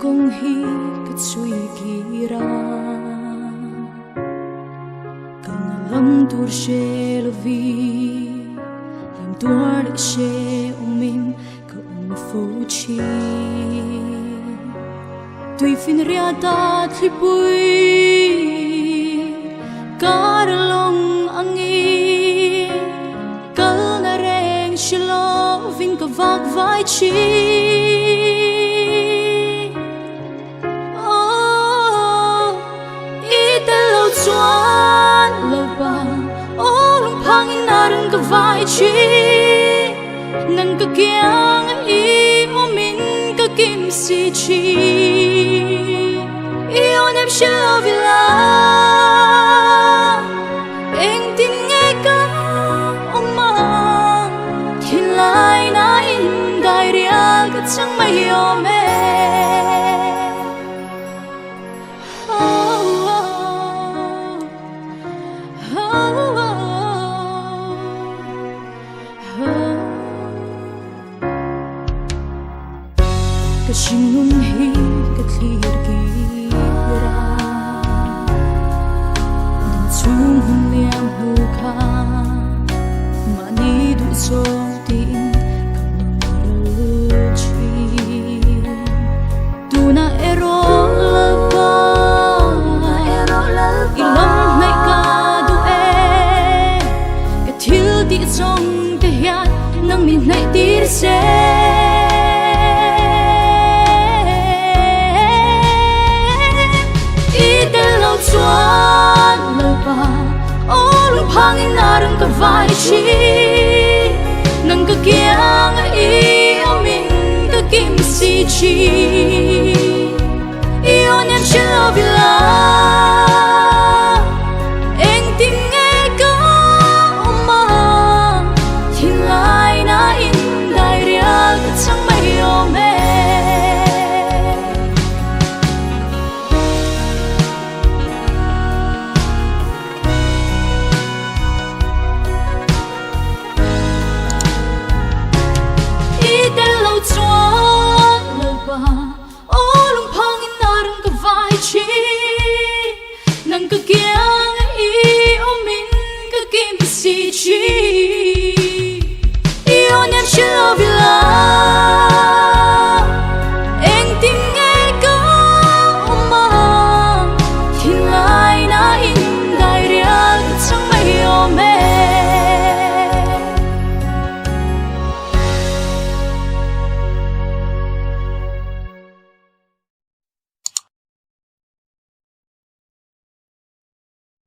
công hi cái suy kỳ ra cần lắm tuổi sẽ là vì làm tuổi để sẽ ông mình không phụ chi tuy phiền ria ta thì bui cả lòng anh nghĩ cả na rèn chỉ lo vinh cả vác vai chi chuan lâu ba ô lung phang na rừng cái vai chi nâng cái kiang ý ô min cái kim si chi yêu em chưa vì là em tin nghe cả ông mà thì lại na in đại ria cái chẳng mấy hiểu mẹ cái xin nun hi cái thiệt kỳ ra đừng chung hôn liam hù kha mà ni đủ số tin không ngờ chi tu na ero lava ilom này cả du e cái thiếu đi trong cái hiat nang min này tir se chuan lâu ba ô lung phang na rừng cái vai chi nâng cái kiang ý ô min cái kim si chi yêu em chưa vì là em tin nghe có mà thì lại na in đại ria cái chẳng mấy ôm ô lung phang in na rừng cái vai chi nâng cái kiang ý ô min cái kim si chi